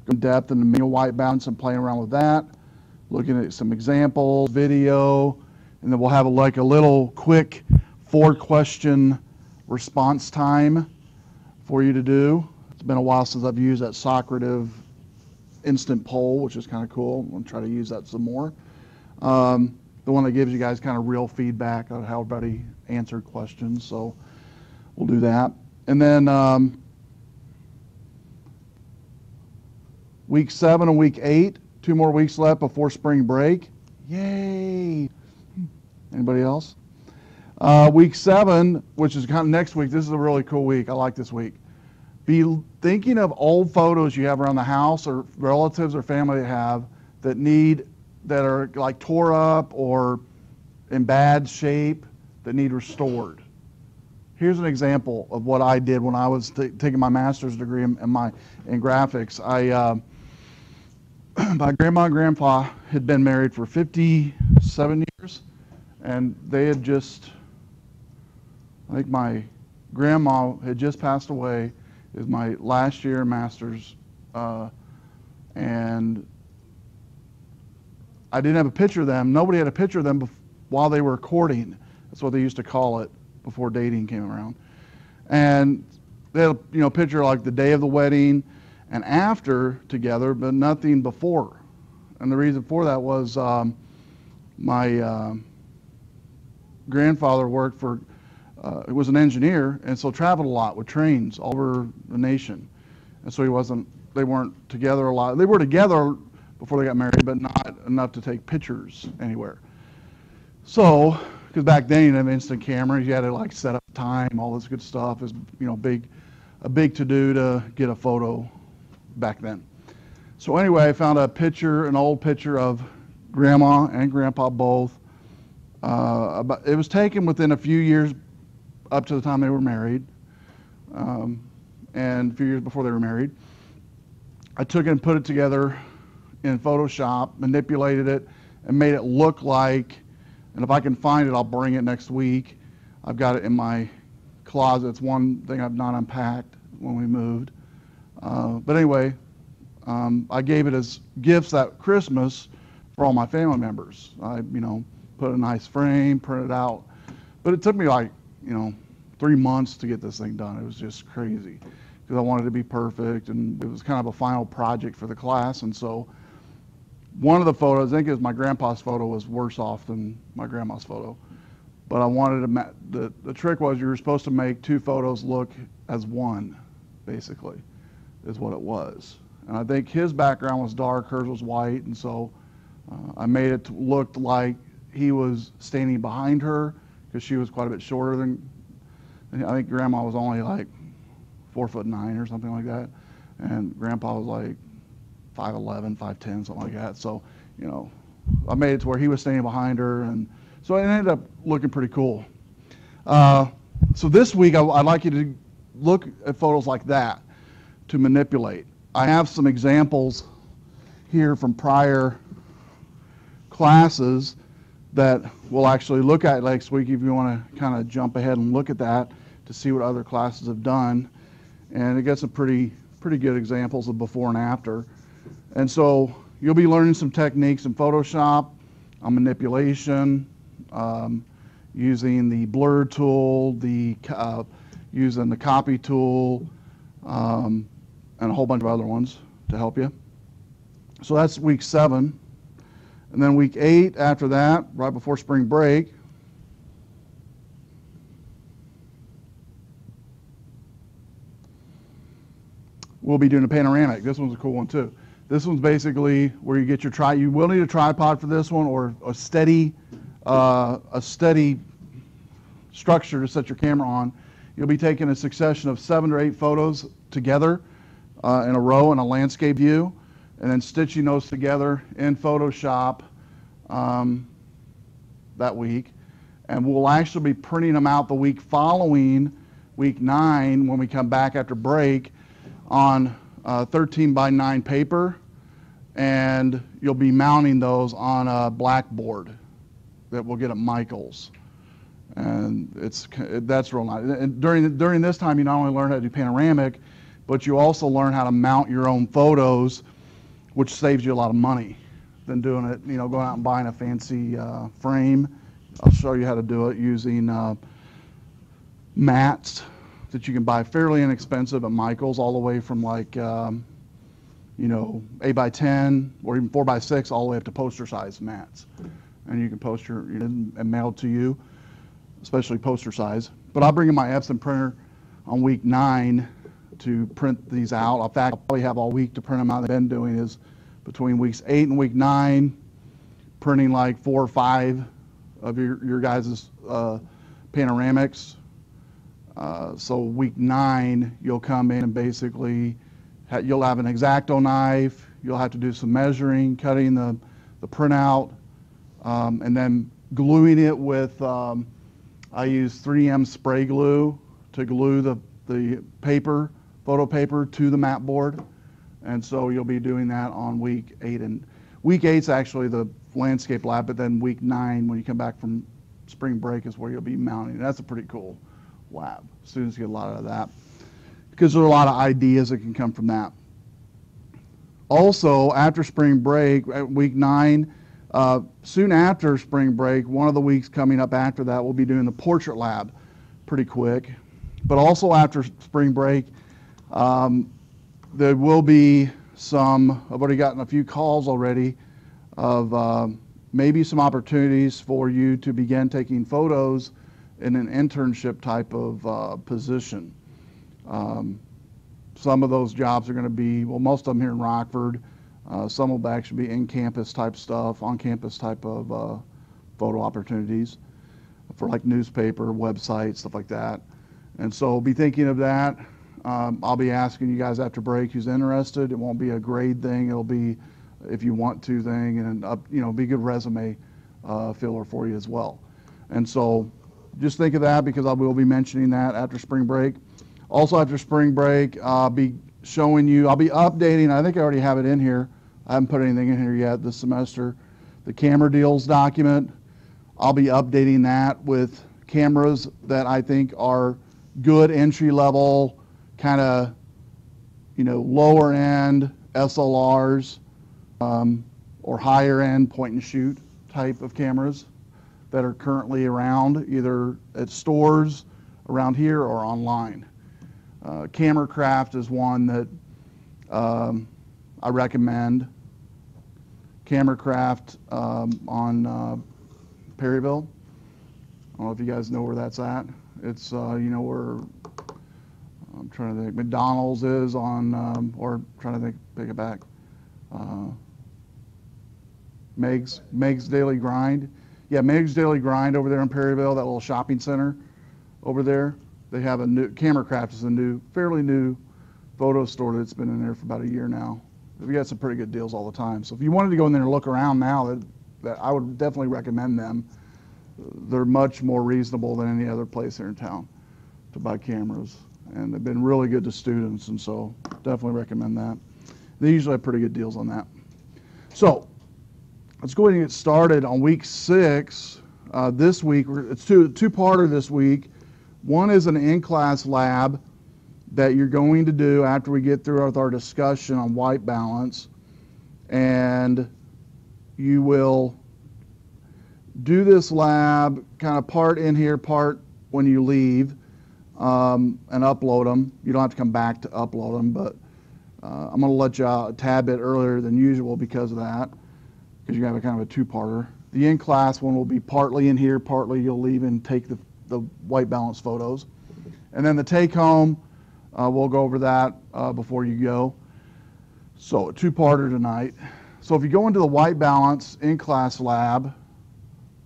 in depth in the manual white balance and playing around with that, looking at some examples, video, and then we'll have like a little quick 4-question response time for you to do. It's been a while since I've used that Socrative instant poll, which is kind of cool. I'm going to try to use that some more. The one that gives you guys kind of real feedback on how everybody answered questions, so we'll do that. And then week 7 and week 8, 2 more weeks left before spring break. Yay! Anybody else? Week 7, which is kind of next week, this is a really cool week. I like this week. Be thinking of old photos you have around the house or relatives or family that are like tore up or in bad shape that need restored. Here's an example of what I did when I was taking my master's degree in graphics. My grandma and grandpa had been married for 57 years, and they had just, I think my grandma had just passed away. It was my last year master's, and I didn't have a picture of them. Nobody had a picture of them while they were courting. That's what they used to call it before dating came around. And they had a picture like the day of the wedding and after together, but nothing before. And the reason for that was my grandfather worked for, was an engineer, and so traveled a lot with trains all over the nation. And so they weren't together a lot. They were together before they got married, but not enough to take pictures anywhere. So, because back then you didn't have instant cameras, you had to like set up time, all this good stuff. It was a big to-do to get a photo back then. So anyway, I found an old picture of Grandma and Grandpa both. It was taken within a few years up to the time they were married, and a few years before they were married. I took it and put it together in Photoshop, manipulated it, and made it look like, and if I can find it, I'll bring it next week. I've got it in my closet. It's one thing I've not unpacked when we moved. But anyway, I gave it as gifts that Christmas for all my family members. I, put a nice frame, printed out. But it took me like, 3 months to get this thing done. It was just crazy because I wanted it to be perfect, and it was kind of a final project for the class. And so one of the photos, I think it was my grandpa's photo, was worse off than my grandma's photo. But I wanted to, the trick was you were supposed to make 2 photos look as one, basically, is what it was. And I think his background was dark, hers was white, and so I made it look like he was standing behind her because she was quite a bit shorter than, I think Grandma was only like 4'9" or something like that, and Grandpa was like 5'11", 5'10", something like that. So, I made it to where he was standing behind her, and so it ended up looking pretty cool. So this week, I'd like you to look at photos like that to manipulate. I have some examples here from prior classes that we'll actually look at next week if you want to kind of jump ahead and look at that to see what other classes have done. And it gets some pretty good examples of before and after. And so you'll be learning some techniques in Photoshop on manipulation, using the blur tool, using the copy tool, and a whole bunch of other ones to help you. So that's week 7. And then week 8 after that, right before spring break, we'll be doing a panoramic. This one's a cool one too. This one's basically where you get your you will need a tripod for this one, or a steady structure to set your camera on. You'll be taking a succession of 7 or 8 photos together in a row in a landscape view, and then stitching those together in Photoshop that week. And we'll actually be printing them out the week following, week 9, when we come back after break, on 13 by 9 paper, and you'll be mounting those on a blackboard that we'll get at Michael's. And that's real nice. And during this time, you not only learn how to do panoramic, but you also learn how to mount your own photos which saves you a lot of money than doing it, you know, going out and buying a fancy frame. I'll show you how to do it using mats that you can buy fairly inexpensive at Michael's, all the way from like, you know, 8x10 or even 4x6, all the way up to poster size mats. And you can post your, you know, and mail it to you, especially poster size. But I'll bring in my Epson printer on week 9 to print these out. In fact, I'll probably have all week to print them out. I've been doing is between weeks 8 and week 9, printing like 4 or 5 of your guys' panoramics. So week 9, you'll come in and basically you'll have an X-Acto knife. You'll have to do some measuring, cutting the printout, and then gluing it with. I use 3M spray glue to glue the paper, photo paper, to the mat board, and so you'll be doing that on week 8. And week 8's actually the landscape lab, but then week 9, when you come back from spring break, is where you'll be mounting. That's a pretty cool lab. Students get a lot out of that because there are a lot of ideas that can come from that. Also, after spring break, at week 9, soon after spring break, one of the weeks coming up after that, we'll be doing the portrait lab pretty quick. But also after spring break, there will be some, I've already gotten a few calls already of maybe some opportunities for you to begin taking photos in an internship type of position. Some of those jobs are going to be, well, most of them here in Rockford. Some will actually be in-campus type stuff, on-campus type of photo opportunities for like newspaper, websites, stuff like that. And so be thinking of that. I'll be asking you guys after break who's interested. It won't be a grade thing. It'll be if you want to thing, and you know, be a good resume filler for you as well. And so just think of that, because I will be mentioning that after spring break. Also after spring break, I'll be showing you, I'll be updating, I think I already have it in here. I haven't put anything in here yet this semester. The camera deals document, I'll be updating that with cameras that I think are good entry level, kind of, you know, lower end SLRs, or higher end point and shoot type of cameras that are currently around, either at stores around here or online. Camera Craft is one that I recommend. Camera Craft on Perryville. I don't know if you guys know where that's at. It's, you know, where, I'm trying to think, McDonald's is on, or trying to think, pick it back. Meg's Daily Grind. Yeah, Meg's Daily Grind over there in Perryville, that little shopping center over there. They have a new, Camera Craft is a new, fairly new photo store that's been in there for about a year now. We got some pretty good deals all the time. So if you wanted to go in there and look around now, that I would definitely recommend them. They're much more reasonable than any other place here in town to buy cameras. And they've been really good to students, and so definitely recommend that. They usually have pretty good deals on that. So let's go ahead and get started on week 6. This week, it's two-parter this week. One is an in-class lab that you're going to do after we get through with our discussion on white balance, and you will do this lab kind of part in here, part when you leave, and upload them. You don't have to come back to upload them, but I'm going to let you out a tad bit earlier than usual because of that, because you have a kind of a two-parter. The in-class one will be partly in here, partly you'll leave and take the white balance photos. And then the take-home, we'll go over that before you go. So a two-parter tonight. So if you go into the white balance in-class lab,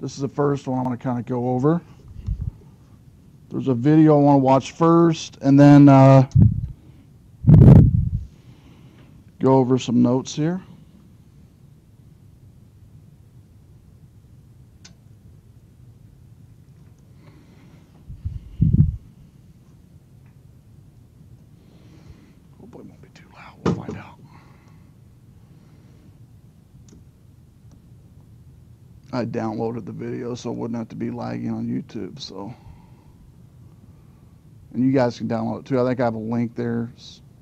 this is the first one I'm going to kind of go over. There's a video I want to watch first, and then go over some notes here. Hopefully it won't be too loud. We'll find out. I downloaded the video so it wouldn't have to be lagging on YouTube. So, and you guys can download it too. I think I have a link there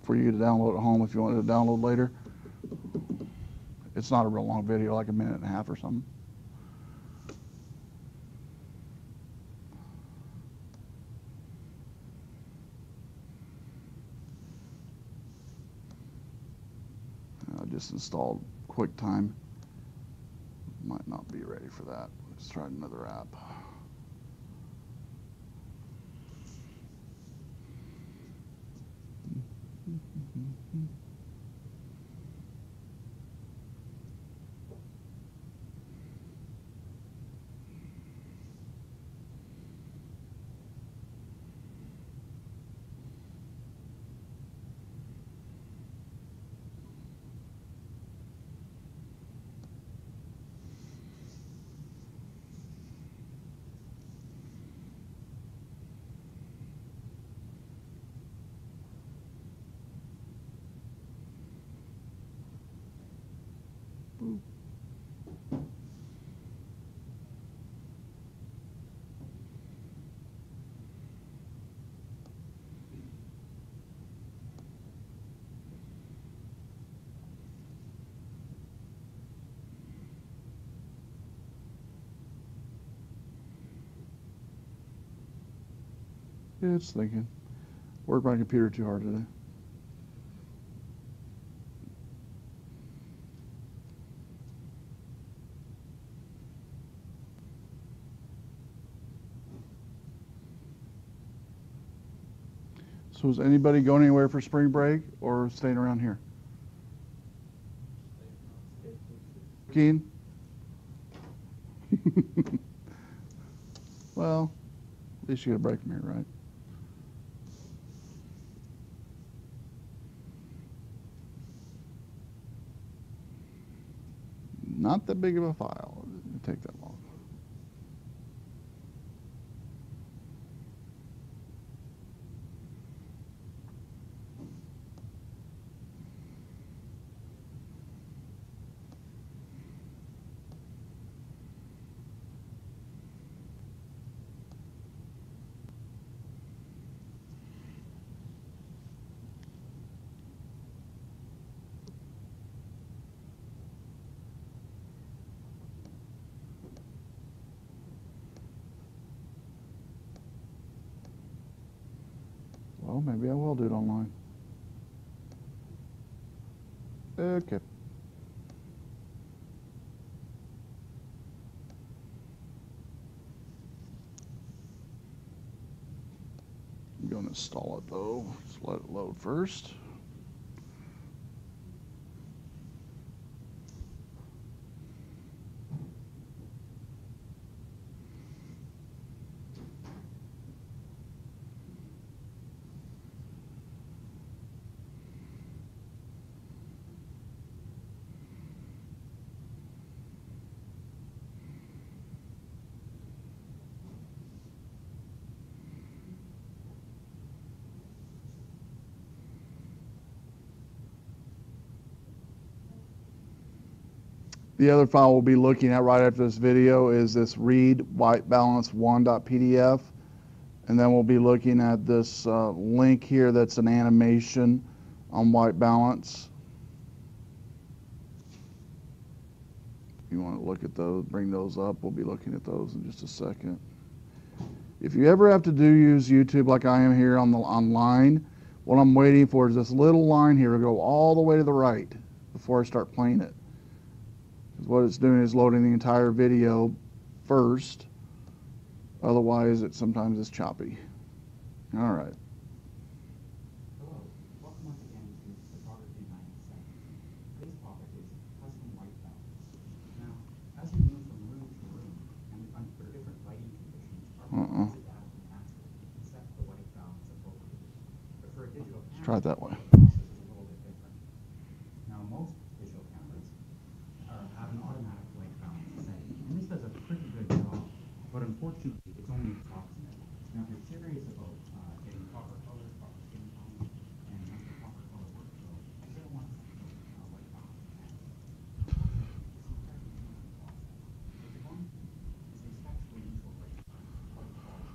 for you to download at home if you want to download later. It's not a real long video, like a minute and a half or something. I just installed QuickTime. Might not be ready for that. Let's try another app. It's thinking. Worked my computer too hard today. So is anybody going anywhere for spring break or staying around here? Keen? Well, at least you get a break from here, right? Not that big of a file. It didn't take that long. Well, maybe I will do it online. Okay. I'm going to install it though. Just let it load first. The other file we'll be looking at right after this video is this read white balance 1.pdf, and then we'll be looking at this link here that's an animation on white balance. If you want to look at those, bring those up, we'll be looking at those in just a second. If you ever have to use YouTube like I am here online, what I'm waiting for is this little line here to go all the way to the right before I start playing it. Because what it's doing is loading the entire video first. Otherwise, sometimes it's choppy. All right. Hello, welcome once again to Photography Mindset. Today's topic is custom white balance. Now, as you move from room to room and under different lighting conditions, our phone is adapting naturally and set the white balance appropriately. But for a digital camera, Let's try it that way. the process is a little bit different. Now, most digital cameras have an automatic white balance setting, and this does a pretty good job. But unfortunately, it's only approximate. Now, if you're serious about getting proper colors, proper skin tone, and make the proper color workflow, you're going to want something white balance. What you're going to do is a spectral neutral white balance.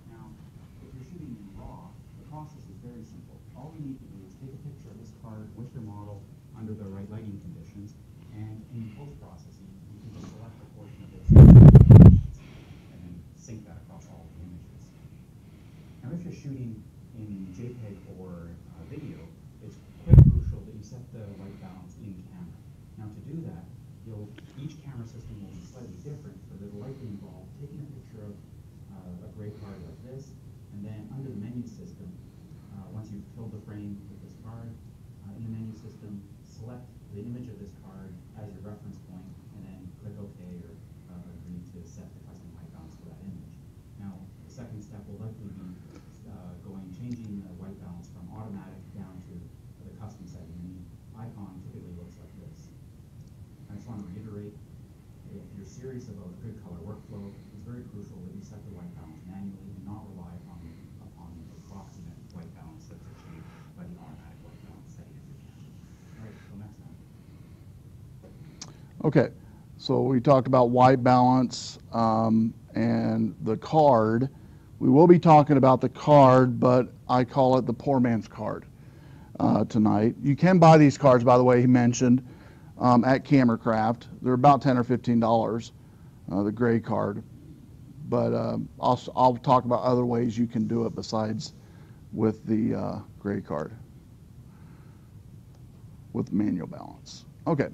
Now, if you're shooting in RAW, the process is very simple. under the right lighting conditions, and in post-processing, you can just select a portion of it and then sync that across all of the images. Now, if you're shooting in JPEG or video, it's quite crucial that you set the white balance in camera. Now, to do that, each camera system will be slightly different, but it'll likely involve taking a picture of a gray card like this, and then under the menu system, once you've filled the frame with this card, in the menu system, select the image of this card as your reference point, and then click OK or agree to set the custom white balance for that image. Now, the second step will likely be changing the white balance from automatic down to the custom setting, and the icon typically looks like this. I just want to reiterate, if you're serious about a good color workflow, it's very crucial that you set the white balance manually and not rely upon the approximate white balance that's achieved by the automatic white balance setting of your camera. All right, so next one. Okay, so we talked about white balance and the card. We will be talking about the card, but I call it the poor man's card tonight. You can buy these cards, by the way, he mentioned, at Camera-Craft. They're about $10 or $15, the gray card. But I'll talk about other ways you can do it besides with the gray card, with manual balance. Okay,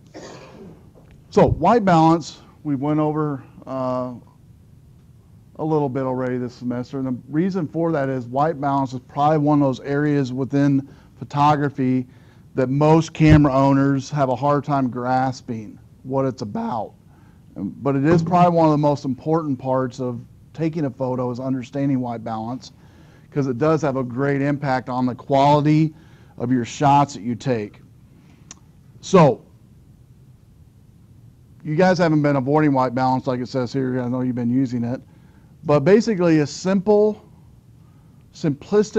so white balance, we went over a little bit already this semester, and the reason for that is white balance is probably one of those areas within photography that most camera owners have a hard time grasping what it's about. But it is probably one of the most important parts of taking a photo is understanding white balance, because it does have a great impact on the quality of your shots that you take. So, you guys haven't been avoiding white balance like it says here. I know you've been using it. But basically, a simplistic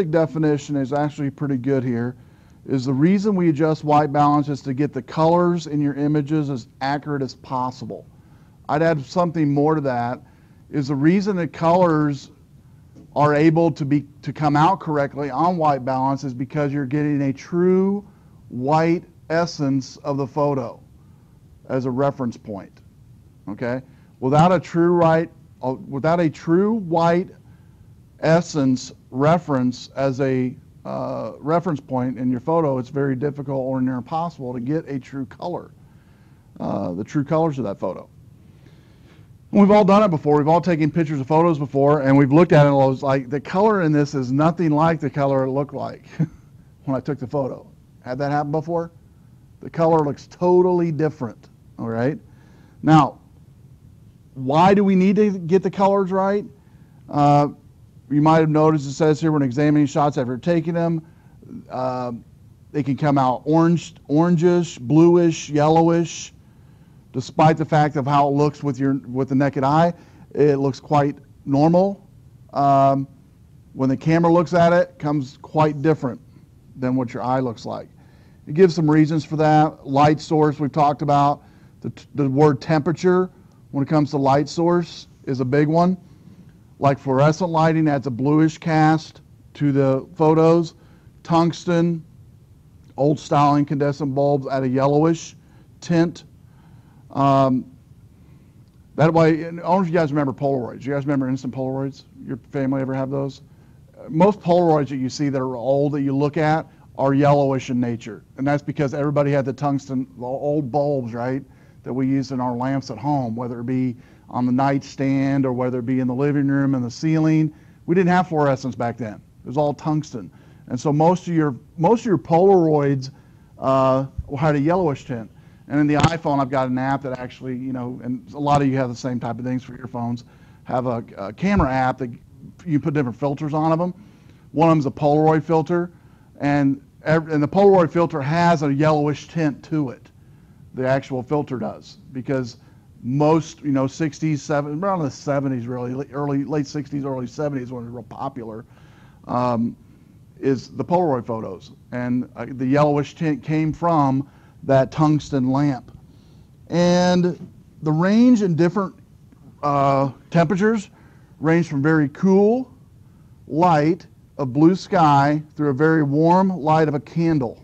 definition is actually pretty good here, is the reason we adjust white balance is to get the colors in your images as accurate as possible. I'd add something more to that, is the reason that colors are able to come out correctly on white balance is because you're getting a true white essence of the photo as a reference point, okay? Without a true white essence reference as a reference point in your photo, it's very difficult or near impossible to get a true color, the true colors of that photo. And we've all done it before. We've all taken pictures of photos before, and we've looked at it and it was like, the color in this is nothing like the color it looked like when I took the photo. Had that happen before? The color looks totally different, all right? Now, why do we need to get the colors right? You might have noticed it says here when examining shots after taking them, they can come out orangish, bluish, yellowish. Despite the fact of how it looks with the naked eye, it looks quite normal. When the camera looks at it, it comes quite different than what your eye looks like. It gives some reasons for that. Light source we've talked about. The word temperature when it comes to light source is a big one. Like fluorescent lighting adds a bluish cast to the photos. Tungsten, old style incandescent bulbs add a yellowish tint. That way, I don't know if you guys remember Polaroids. You guys remember instant Polaroids? Your family ever have those? Most Polaroids that you see that are old that you look at are yellowish in nature. And that's because everybody had the tungsten, the old bulbs, right, that we use in our lamps at home, whether it be on the nightstand or whether it be in the living room and the ceiling. We didn't have fluorescence back then. It was all tungsten. And so most of your Polaroids had a yellowish tint. And in the iPhone, I've got an app that actually, and a lot of you have the same type of things for your phones, have a camera app that you put different filters on them. One of them is a Polaroid filter, and the Polaroid filter has a yellowish tint to it. The actual filter does, because most, 60s, around the 70s really, late 60s, early 70s when it was real popular, is the Polaroid photos. And the yellowish tint came from that tungsten lamp. And the range in different temperatures range from very cool light of blue sky through a very warm light of a candle.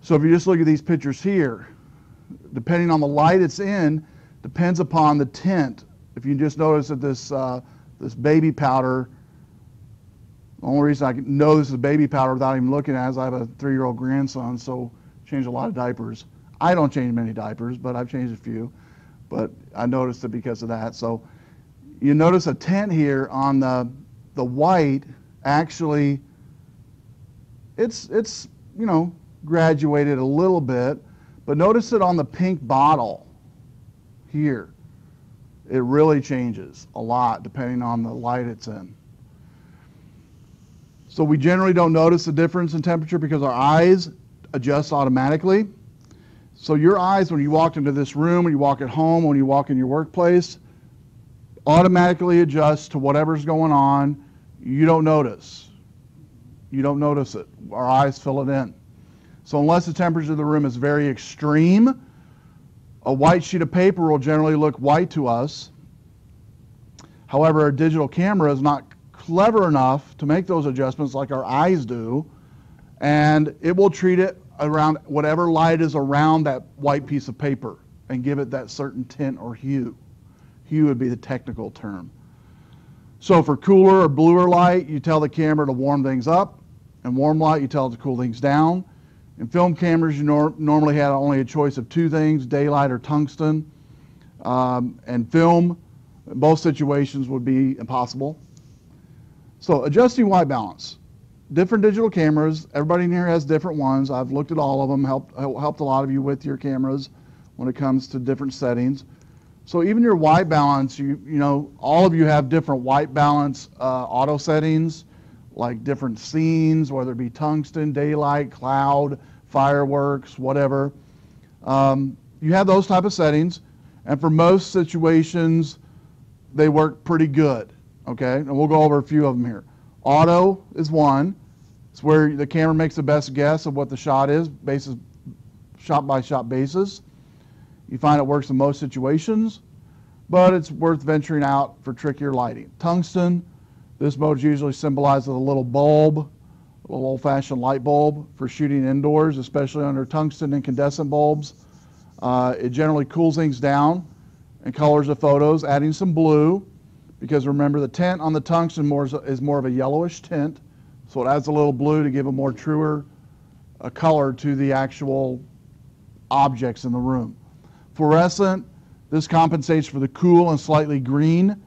So if you just look at these pictures here, depending on the light it's in, depends upon the tint. If you just notice that this baby powder, the only reason I know this is baby powder without even looking at it is I have a 3-year-old grandson, so change a lot of diapers. I don't change many diapers, but I've changed a few. But I noticed it because of that. So you notice a tint here on the white. Actually, it's you know, graduated a little bit, but notice it on the pink bottle here. It really changes a lot depending on the light it's in. So we generally don't notice the difference in temperature because our eyes adjust automatically. So your eyes, when you walk into this room, when you walk at home, when you walk in your workplace, automatically adjust to whatever's going on. You don't notice. You don't notice it. Our eyes fill it in. So unless the temperature of the room is very extreme, a white sheet of paper will generally look white to us. However, a digital camera is not clever enough to make those adjustments like our eyes do, and it will treat it around whatever light is around that white piece of paper and give it that certain tint or hue. Hue would be the technical term. So for cooler or bluer light, you tell the camera to warm things up, and warm light, you tell it to cool things down. In film cameras, you normally had only a choice of 2 things, daylight or tungsten. And film, in both situations, would be impossible. So adjusting white balance. Different digital cameras, everybody in here has different ones. I've looked at all of them, helped a lot of you with your cameras when it comes to different settings. So even your white balance, you know, all of you have different white balance auto settings, like different scenes, whether it be tungsten, daylight, cloud, fireworks, whatever. You have those type of settings, and for most situations, they work pretty good, okay? And we'll go over a few of them here. Auto is one. It's where the camera makes the best guess of what the shot is, shot by shot basis. You find it works in most situations, but it's worth venturing out for trickier lighting. Tungsten, this mode is usually symbolized with a little bulb, a little old-fashioned light bulb for shooting indoors, especially under tungsten incandescent bulbs. It generally cools things down and colors the photos, adding some blue, because remember the tint on the tungsten is more of a yellowish tint, so it adds a little blue to give a more truer color to the actual objects in the room. Fluorescent, this compensates for the cool and slightly green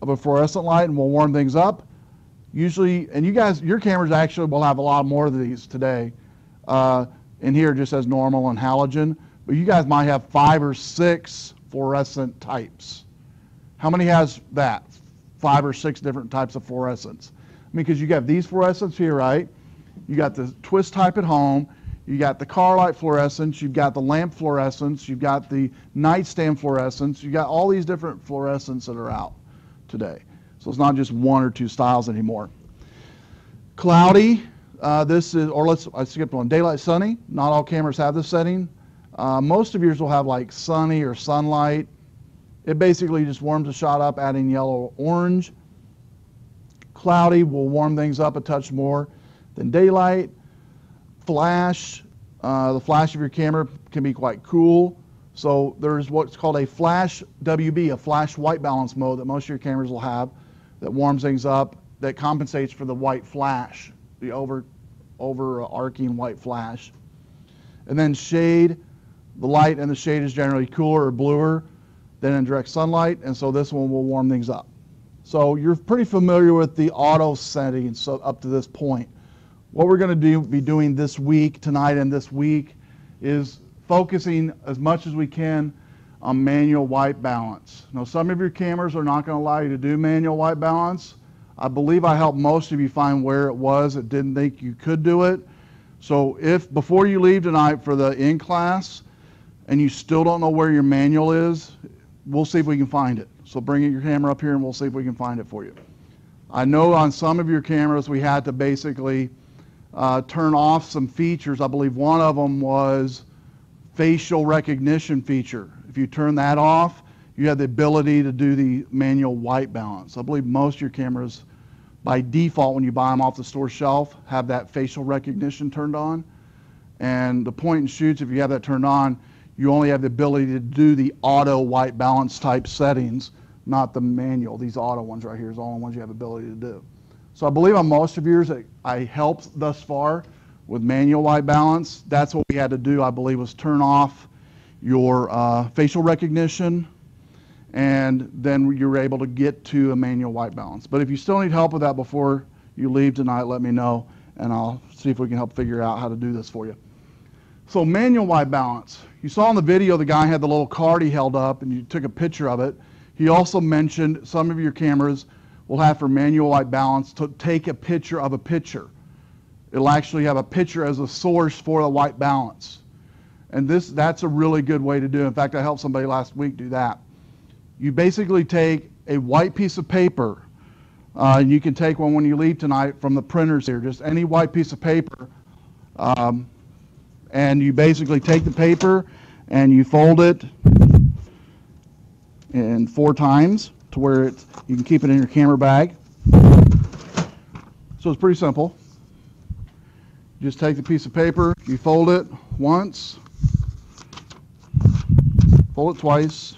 of a fluorescent light and will warm things up. Usually, and you guys, your cameras actually will have a lot more of these today. In here it just says normal and halogen, but you guys might have 5 or 6 fluorescent types. How many has that? 5 or 6 different types of fluorescents. I mean, because you got these fluorescents here, right? You got the twist type at home. You got the car light fluorescence. You've got the lamp fluorescence. You've got the nightstand fluorescence. You got all these different fluorescents that are out today. So it's not just 1 or 2 styles anymore. Cloudy, this is, or I skipped one. Daylight sunny. Not all cameras have this setting. Most of yours will have like sunny or sunlight. It basically just warms the shot up, adding yellow or orange. Cloudy will warm things up a touch more than daylight. Flash, the flash of your camera can be quite cool. So there's what's called a flash WB, a flash white balance mode that most of your cameras will have that warms things up, that compensates for the white flash, the overarching white flash. And then shade, the light and the shade is generally cooler or bluer than in direct sunlight, and so this one will warm things up. So you're pretty familiar with the auto settings so up to this point. What we're going to be doing this week, tonight and this week, is focusing as much as we can on manual white balance. Now, some of your cameras are not going to allow you to do manual white balance. I believe I helped most of you find where it was that didn't think you could do it. So if before you leave tonight for the in-class and you still don't know where your manual is, we'll see if we can find it. So bring your camera up here and we'll see if we can find it for you. I know on some of your cameras we had to basically turn off some features. I believe one of them was facial recognition feature. If you turn that off, you have the ability to do the manual white balance. I believe most of your cameras, by default, when you buy them off the store shelf, have that facial recognition turned on. And the point and shoots, if you have that turned on, you only have the ability to do the auto white balance type settings, not the manual. These auto ones right here is the only ones you have the ability to do. So I believe on most of yours, I helped thus far with manual white balance. That's what we had to do, I believe, was turn off your facial recognition, and then you were able to get to a manual white balance. But if you still need help with that before you leave tonight, let me know, and I'll see if we can help figure out how to do this for you. So manual white balance. You saw in the video the guy had the little card he held up and you took a picture of it. He also mentioned some of your cameras will have for manual white balance to take a picture of a picture. It'll actually have a picture as a source for the white balance. And that's a really good way to do it. In fact, I helped somebody last week do that. You basically take a white piece of paper, and you can take one when you leave tonight from the printers here, just any white piece of paper, and you basically take the paper and you fold it in 4 times to where you can keep it in your camera bag. So it's pretty simple. You just take the piece of paper, you fold it once, fold it twice,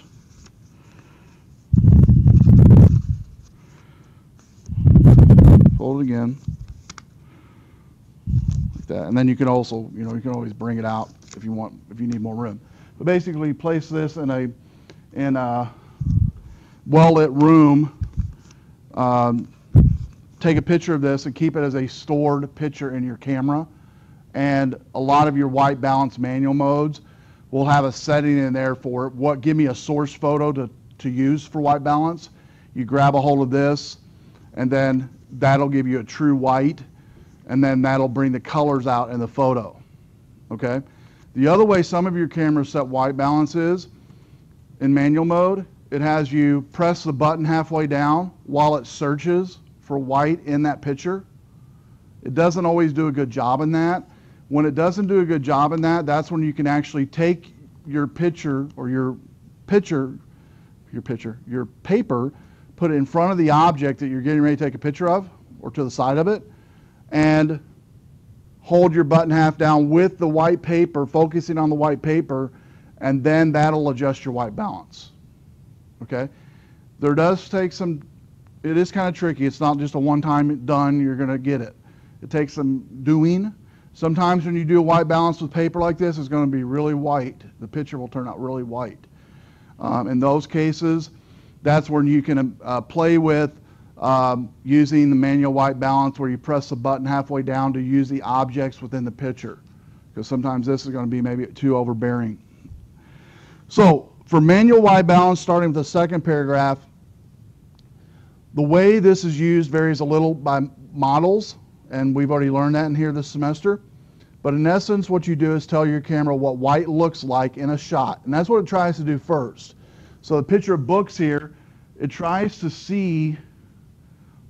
fold it again, like that. And then you can also, you can always bring it out if you want, if you need more room. But basically, place this in a well-lit room. Take a picture of this and keep it as a stored picture in your camera. And a lot of your white balance manual modes will have a setting in there for give me a source photo to use for white balance. You grab a hold of this, and then that'll give you a true white, and then that'll bring the colors out in the photo. Okay? The other way some of your cameras set white balance is in manual mode, it has you press the button halfway down while it searches for white in that picture. It doesn't always do a good job in that. When it doesn't do a good job in that, that's when you can actually take your picture or your paper, put it in front of the object that you're getting ready to take a picture of or to the side of it, and hold your button half down with the white paper, focusing on the white paper, and then that'll adjust your white balance. Okay? There does take some, it is kind of tricky. It's not just a one-time done, you're going to get it. It takes some doing. Sometimes when you do a white balance with paper like this, it's going to be really white. The picture will turn out really white. In those cases, that's when you can play with using the manual white balance where you press the button halfway down to use the objects within the picture. Because sometimes this is going to be maybe too overbearing. So for manual white balance, starting with the second paragraph, the way this is used varies a little by models, and we've already learned that in here this semester. But in essence, what you do is tell your camera what white looks like in a shot, and that's what it tries to do first. So the picture of books here, it tries to see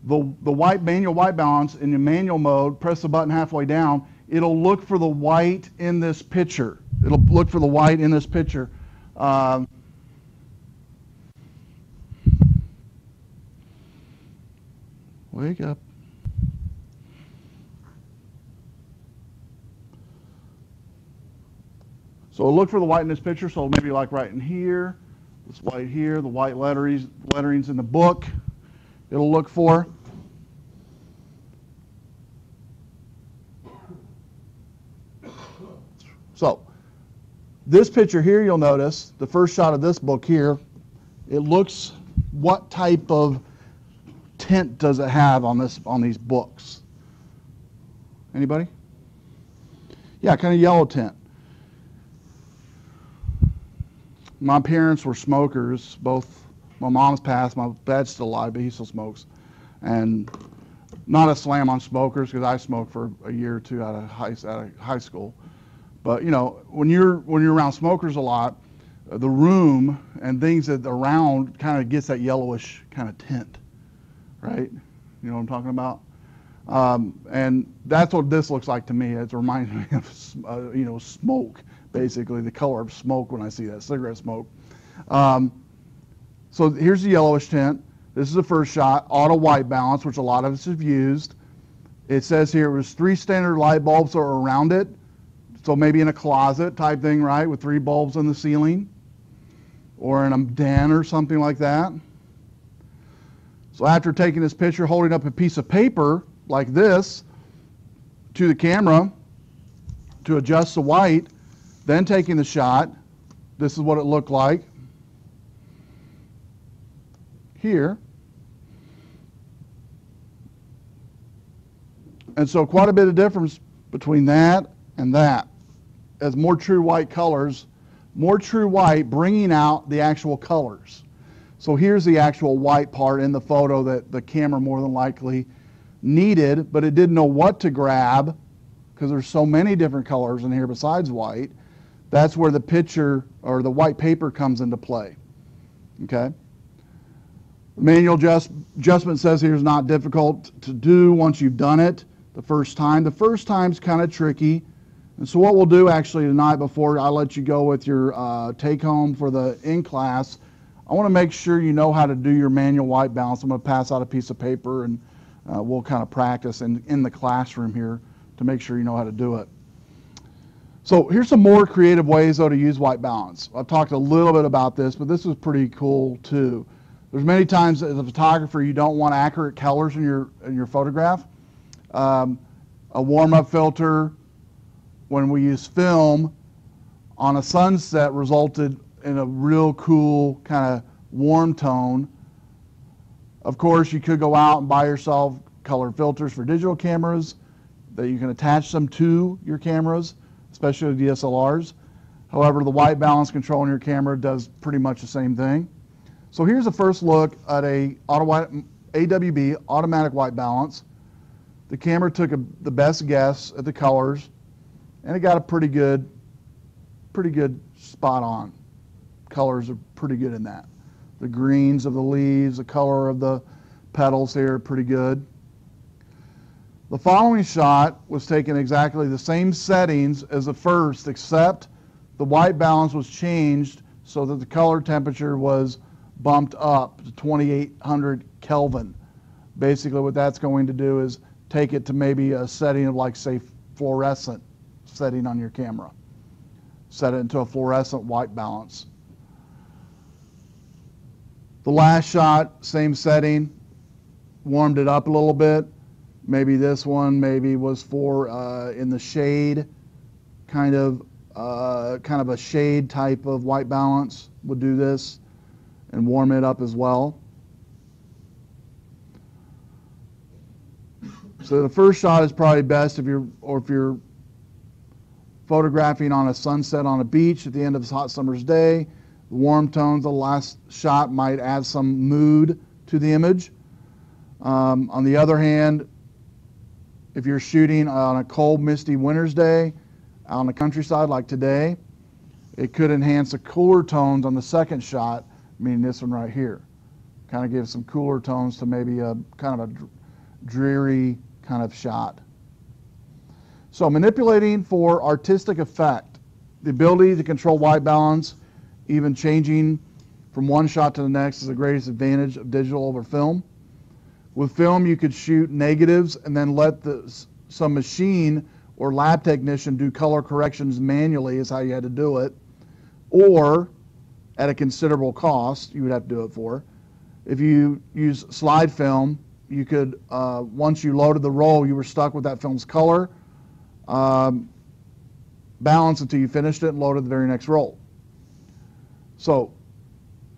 the white manual white balance in your manual mode. Press the button halfway down. It'll look for the white in this picture. It'll look for the white in this picture. Wake up. So look for the white in this picture. So maybe like right in here, this white here, the white letterings in the book, it'll look for. So this picture here, you'll notice, the first shot of this book here, it looks, what type of tint does it have on these books? Anybody? Yeah, kind of yellow tint. My parents were smokers, both. My mom's passed, my dad's still alive, but he still smokes. And not a slam on smokers, because I smoked for a year or two out of high school. But when you're around smokers a lot, the room and things that around kind of gets that yellowish kind of tint, right? You know what I'm talking about? And that's what this looks like to me. It reminds me of smoke. Basically, the color of smoke when I see that, cigarette smoke. So here's the yellowish tint. This is the first shot, auto white balance, which a lot of us have used. It says here it was 3 standard light bulbs are around it. So maybe in a closet type thing, right, with 3 bulbs in the ceiling, or in a den or something like that. So after taking this picture, holding up a piece of paper like this to the camera to adjust the white, then taking the shot, this is what it looked like here. And so quite a bit of difference between that and that. As more true white colors, more true white bringing out the actual colors. So here's the actual white part in the photo that the camera more than likely needed, but it didn't know what to grab because there's so many different colors in here besides white. That's where the picture or the white paper comes into play. Okay? The manual adjustment says here is not difficult to do once you've done it the first time. The first time's kind of tricky. And so what we'll do actually tonight before I let you go with your take home for the in-class, I want to make sure you know how to do your manual white balance. I'm going to pass out a piece of paper and we'll kind of practice in the classroom here to make sure you know how to do it. So here's some more creative ways though to use white balance. I've talked a little bit about this, but this is pretty cool too. There's many times as a photographer you don't want accurate colors in your photograph. A warm-up filter when we use film on a sunset resulted in a real cool kind of warm tone. Of course, you could go out and buy yourself colored filters for digital cameras that you can attach them to your cameras, especially DSLRs. However, the white balance control on your camera does pretty much the same thing. So here's a first look at a AWB, automatic white balance. The camera took the best guess at the colors, and it got a pretty good spot on. Colors are pretty good in that. The greens of the leaves, the color of the petals here are pretty good. The following shot was taken exactly the same settings as the first, except the white balance was changed so that the color temperature was bumped up to 2800 Kelvin. Basically what that's going to do is take it to maybe a setting of like say fluorescent setting on your camera. Set it into a fluorescent white balance. The last shot, same setting, warmed it up a little bit. Maybe this one maybe was for in the shade, kind of a shade type of white balance would do this and warm it up as well. So the first shot is probably best if you're photographing on a sunset on a beach at the end of a hot summer's day. The warm tones, the last shot might add some mood to the image. On the other hand, if you're shooting on a cold, misty winter's day out on the countryside like today, it could enhance the cooler tones on the second shot, meaning this one right here. Kind of give some cooler tones to maybe a kind of a dreary kind of shot. So manipulating for artistic effect, the ability to control white balance, even changing from one shot to the next is the greatest advantage of digital over film. With film, you could shoot negatives and then let some machine or lab technician do color corrections manually is how you had to do it, or at a considerable cost you would have to do it for. If you use slide film, you could, once you loaded the roll, you were stuck with that film's color, balance until you finished it and loaded the very next roll. So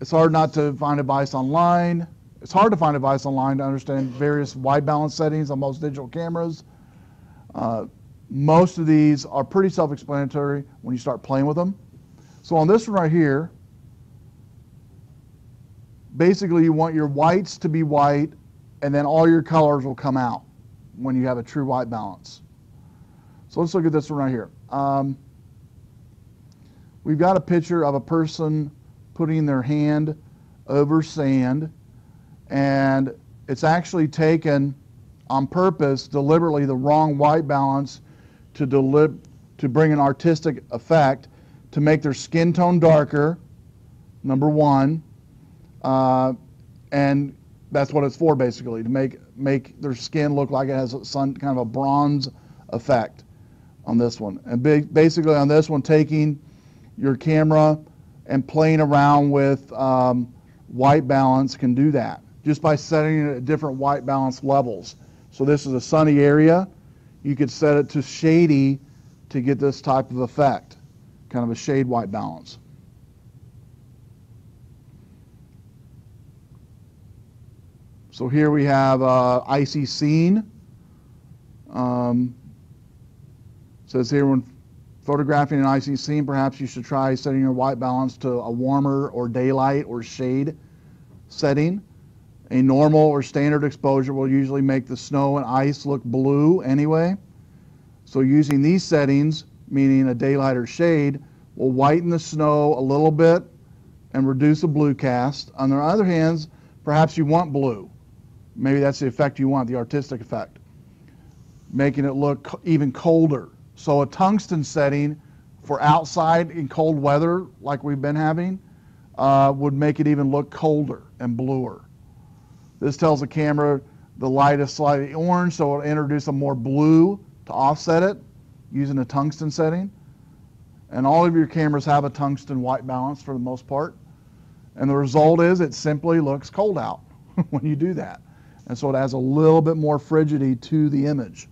it's hard not to find advice online. It's hard to find advice online to understand various white balance settings on most digital cameras. Most of these are pretty self-explanatory when you start playing with them. So on this one right here, basically you want your whites to be white and then all your colors will come out when you have a true white balance. So let's look at this one right here. We've got a picture of a person putting their hand over sand, and it's actually taken on purpose, deliberately, the wrong white balance to bring an artistic effect, to make their skin tone darker, number one, and that's what it's for basically, to make their skin look like it has some kind of a bronze effect. on this one. And basically on this one, taking your camera and playing around with white balance can do that just by setting it at different white balance levels. So this is a sunny area. You could set it to shady to get this type of effect, kind of a shade white balance. So here we have icy scene. Says here, when photographing an icy scene, perhaps you should try setting your white balance to a warmer or daylight or shade setting. A normal or standard exposure will usually make the snow and ice look blue anyway. So using these settings, meaning a daylight or shade, will whiten the snow a little bit and reduce the blue cast. On the other hand, perhaps you want blue. Maybe that's the effect you want, the artistic effect, making it look even colder. So a tungsten setting for outside in cold weather, like we've been having, would make it even look colder and bluer. This tells the camera the light is slightly orange, so it'll introduce a more blue to offset it using a tungsten setting. And all of your cameras have a tungsten white balance for the most part. And the result is it simply looks cold out when you do that. And so it adds a little bit more frigidity to the image.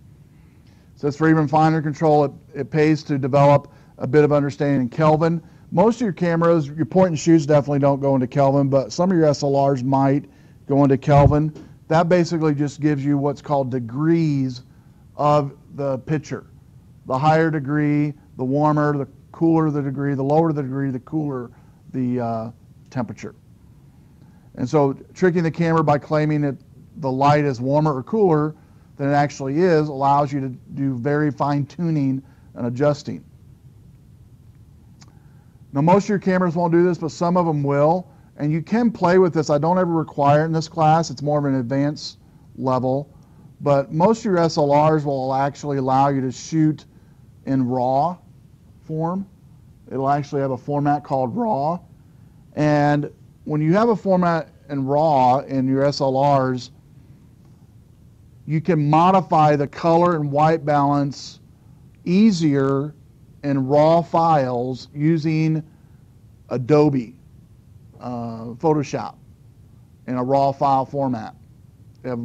So for even finer control, it pays to develop a bit of understanding in Kelvin. Most of your cameras, your point and shoots definitely don't go into Kelvin, but some of your SLRs might go into Kelvin. That basically just gives you what's called degrees of the picture. The higher degree, the warmer, the cooler the degree, the lower the degree, the cooler the temperature. And so tricking the camera by claiming that the light is warmer or cooler than it actually is allows you to do very fine tuning and adjusting. Now most of your cameras won't do this, but some of them will. And you can play with this. I don't ever require it in this class. It's more of an advanced level. But most of your SLRs will actually allow you to shoot in RAW form. It'll actually have a format called RAW. And when you have a format in RAW in your SLRs, you can modify the color and white balance easier in RAW files using Adobe Photoshop in a RAW file format. You have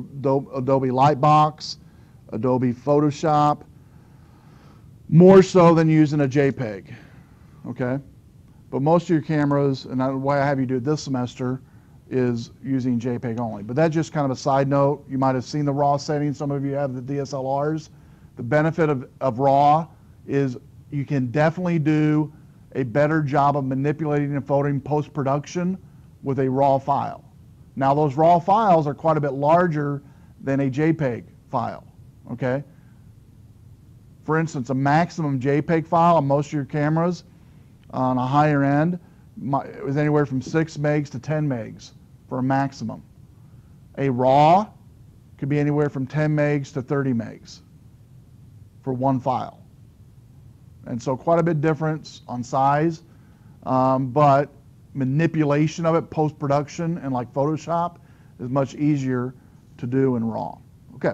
Adobe Lightbox, Adobe Photoshop, more so than using a JPEG, okay? But most of your cameras, and the way I have you do it this semester, is using JPEG only. But that's just kind of a side note. You might have seen the RAW settings. Some of you have the DSLRs. The benefit of RAW is you can definitely do a better job of manipulating and photoing post-production with a RAW file. Now those RAW files are quite a bit larger than a JPEG file, okay? For instance, a maximum JPEG file on most of your cameras on a higher end is anywhere from 6 megs to 10 megs for a maximum. A RAW could be anywhere from 10 megs to 30 megs for one file. And so quite a bit difference on size, but manipulation of it post-production and like Photoshop is much easier to do in RAW. Okay,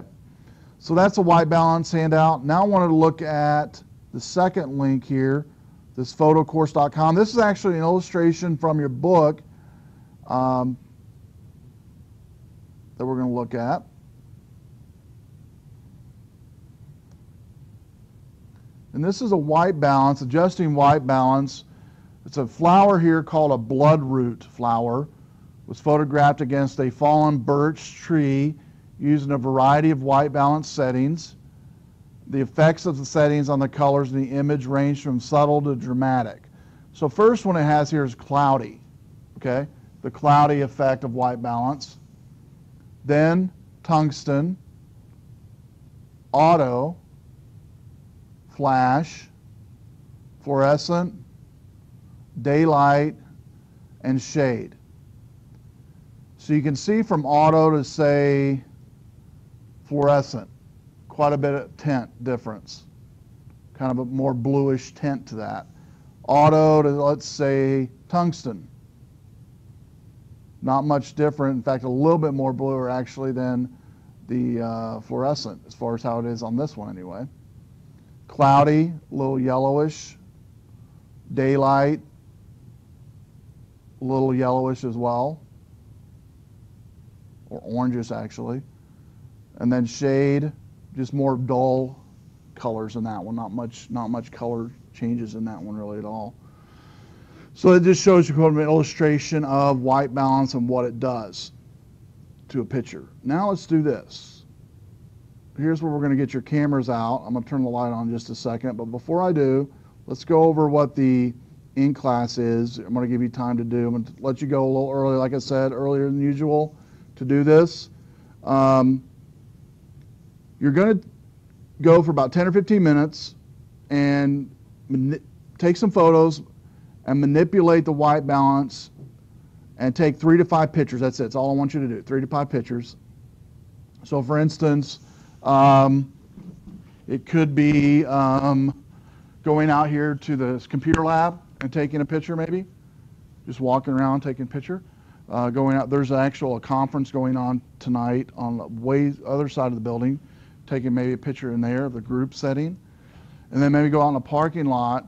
so that's a white balance handout. Now I wanted to look at the second link here, this photocourse.com. This is actually an illustration from your book that we're going to look at. And this is a white balance, adjusting white balance. It's a flower here called a bloodroot flower. It was photographed against a fallen birch tree using a variety of white balance settings. The effects of the settings on the colors in the image range from subtle to dramatic. So first one it has here is cloudy, okay? The cloudy effect of white balance. Then tungsten, auto, flash, fluorescent, daylight, and shade. So you can see from auto to say fluorescent, quite a bit of tint difference, kind of a more bluish tint to that. Auto to, let's say, tungsten. Not much different, in fact a little bit more bluer actually than the fluorescent as far as how it is on this one anyway. cloudy, a little yellowish, daylight, a little yellowish as well, or orangish actually, and then shade, just more dull colors in that one. Not much color changes in that one really at all. So it just shows you an illustration of white balance and what it does to a picture. Now let's do this. Here's where we're going to get your cameras out. I'm going to turn the light on in just a second, but before I do, let's go over what the in-class is. I'm going to give you time to do. I'm going to let you go a little early, like I said, earlier than usual to do this. You're going to go for about 10 or 15 minutes and take some photos and manipulate the white balance and take 3 to 5 pictures. That's it. That's all I want you to do, 3 to 5 pictures. So for instance, it could be going out here to the computer lab and taking a picture maybe, just walking around taking a picture. Going out, there's a conference going on tonight on the other side of the building, taking maybe a picture in there of the group setting, and then maybe go out in the parking lot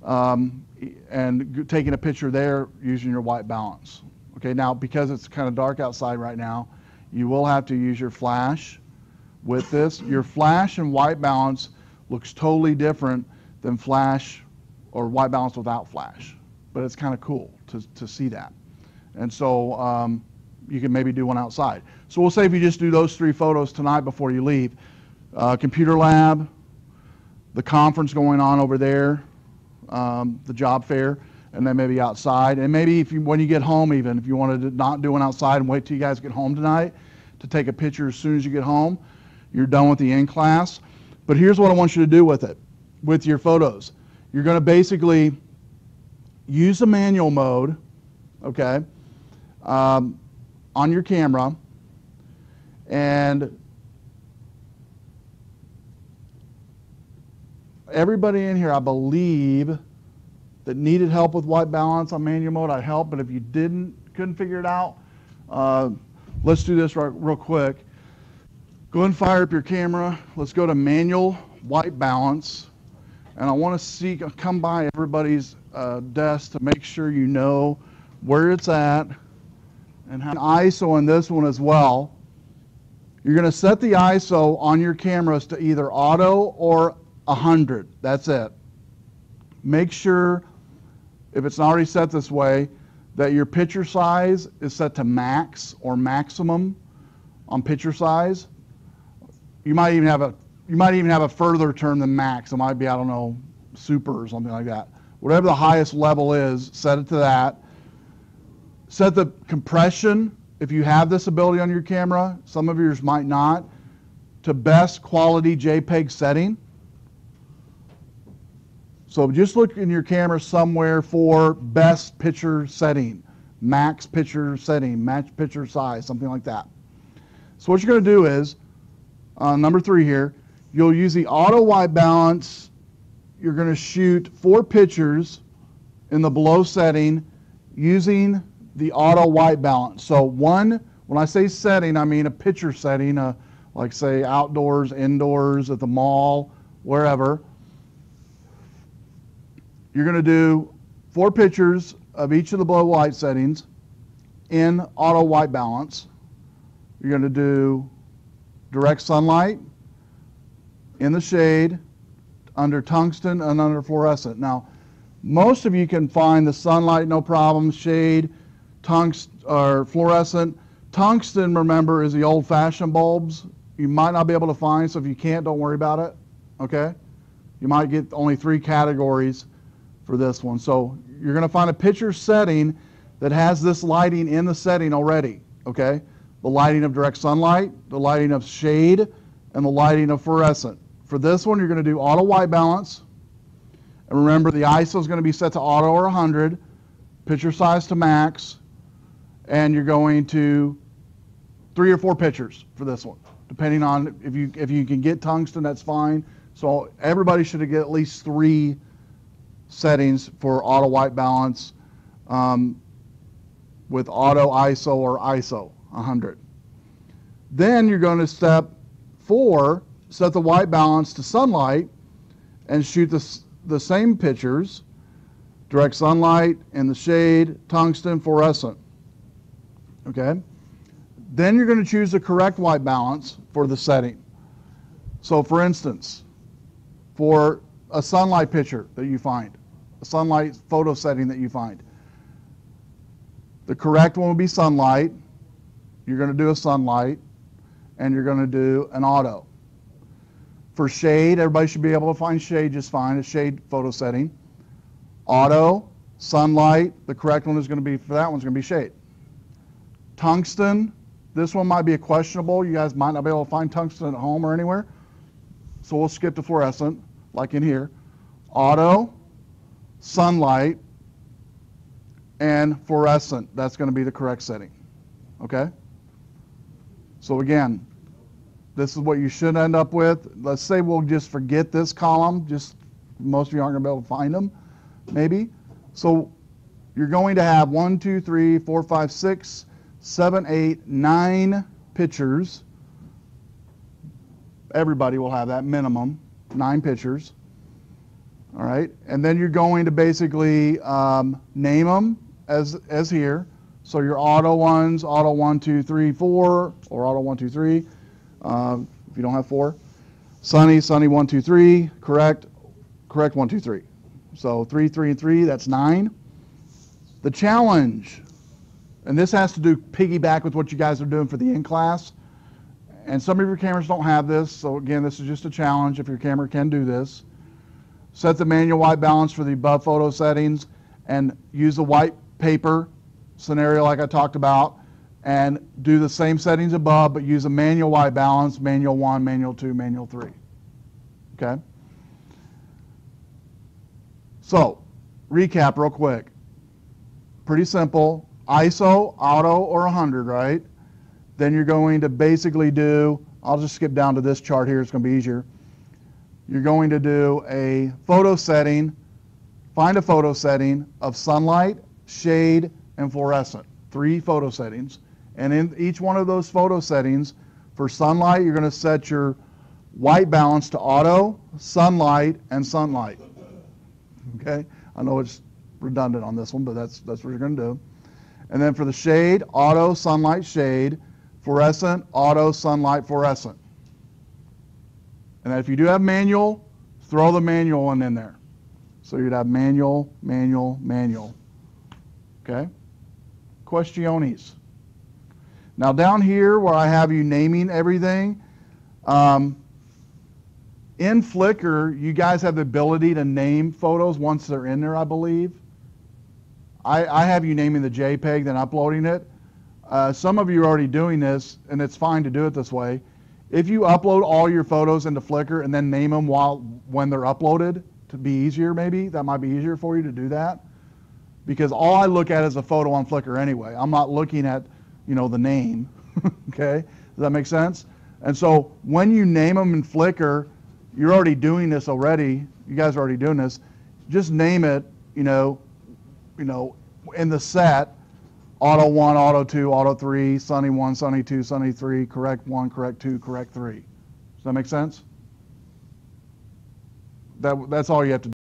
and taking a picture there using your white balance. Okay, now because it's kind of dark outside right now, you will have to use your flash with this. Your flash and white balance looks totally different than flash or white balance without flash, but it's kind of cool to see that. And so you can maybe do one outside. So we'll say if you just do those 3 photos tonight before you leave, computer lab, the conference going on over there, the job fair, and then maybe outside. And maybe if when you get home even, if you wanted to not do one outside and wait till you guys get home tonight to take a picture as soon as you get home, you're done with the in-class. But here's what I want you to do with it, with your photos. You're going to basically use the manual mode, okay, on your camera, and everybody in here, I believe, that needed help with white balance on manual mode, I helped, but if you couldn't figure it out, let's do this real quick. Go ahead and fire up your camera. Let's go to manual white balance, and I want to come by everybody's desk to make sure you know where it's at and have an ISO on this one as well. You're going to set the ISO on your cameras to either auto or 100. That's it. Make sure, if it's not already set this way, that your picture size is set to max or maximum on picture size. You might even have a further term than max. It might be, I don't know, super or something like that. Whatever the highest level is, set it to that. Set the compression, if you have this ability on your camera, some of yours might not, to best quality JPEG setting. So just look in your camera somewhere for best picture setting, max picture setting, max picture size, something like that. So what you're going to do is, number 3 here, you'll use the auto white balance. You're going to shoot 4 pictures in the below setting using the auto white balance. So when I say setting, I mean a picture setting, like say outdoors, indoors, at the mall, wherever. You're going to do 4 pictures of each of the below light settings in auto white balance. You're going to do direct sunlight, in the shade, under tungsten, and under fluorescent. Now, most of you can find the sunlight, no problem, shade, tungsten, or fluorescent. Tungsten, remember, is the old-fashioned bulbs. You might not be able to find, so if you can't, don't worry about it, okay? You might get only 3 categories for this one. So you're going to find a picture setting that has this lighting in the setting already, okay? The lighting of direct sunlight, the lighting of shade, and the lighting of fluorescent. For this one, you're going to do auto white balance. And remember, the ISO is going to be set to auto or 100, picture size to max, and you're going to 3 or 4 pictures for this one, depending on if you can get tungsten, that's fine. So everybody should get at least 3 settings for auto white balance with auto ISO or ISO 100. Then you're going to step 4, set the white balance to sunlight, and shoot the same pictures, direct sunlight, in the shade, tungsten, fluorescent. Okay? Then you're going to choose the correct white balance for the setting. So for instance, for a sunlight picture that you find, a sunlight photo setting that you find, the correct one would be sunlight. You're going to do a sunlight, and you're going to do an auto. For shade, everybody should be able to find shade just fine, a shade photo setting. Auto, sunlight, the correct one is going to be, for that one's going to be shade. Tungsten, this one might be a questionable. You guys might not be able to find tungsten at home or anywhere. So we'll skip to fluorescent, like in here. Auto, sunlight, and fluorescent. That's going to be the correct setting. Okay? So again, this is what you should end up with. Let's say we'll just forget this column. Just most of you aren't going to be able to find them, maybe. So you're going to have 1, 2, 3, 4, 5, 6, 7, 8, 9 pictures. Everybody will have that minimum, 9 pictures. All right, and then you're going to basically name them as here. So your auto ones, auto 1, 2, 3, 4, or auto 1, 2, 3. If you don't have 4, sunny, sunny 1, 2, 3, correct, correct 1, 2, 3. So 3, 3, and 3. That's 9. The challenge, and this has to do piggyback with what you guys are doing for the in-class. And some of your cameras don't have this, so again, this is just a challenge if your camera can do this. Set the manual white balance for the above photo settings and use the white paper scenario like I talked about, and do the same settings above, but use a manual white balance, manual 1, manual 2, manual 3. Okay? So, recap real quick. Pretty simple. ISO, auto, or 100, right? Then you're going to basically do, I'll just skip down to this chart here, it's going to be easier. You're going to do a photo setting, find a photo setting of sunlight, shade, and fluorescent. 3 photo settings. And in each one of those photo settings, for sunlight, you're going to set your white balance to auto, sunlight, and sunlight. Okay? I know it's redundant on this one, but that's what you're going to do. And then for the shade, auto, sunlight, shade, fluorescent, auto, sunlight, fluorescent. And then if you do have manual, throw the manual one in there. So you'd have manual, manual, manual. Okay? Questiones. Now down here where I have you naming everything, in Flickr, you guys have the ability to name photos once they're in there, I believe. I have you naming the JPEG, then uploading it. Some of you are already doing this, and it's fine to do it this way. If you upload all your photos into Flickr and then name them when they're uploaded, to be easier maybe, that might be easier for you to do that. Because all I look at is a photo on Flickr anyway. I'm not looking at, the name, okay? Does that make sense? And so when you name them in Flickr, you're already doing this already. You guys are already doing this. Just name it, in the set, auto 1, auto 2, auto 3, sunny 1, sunny 2, sunny 3, correct 1, correct 2, correct 3. Does that make sense? That's all you have to do.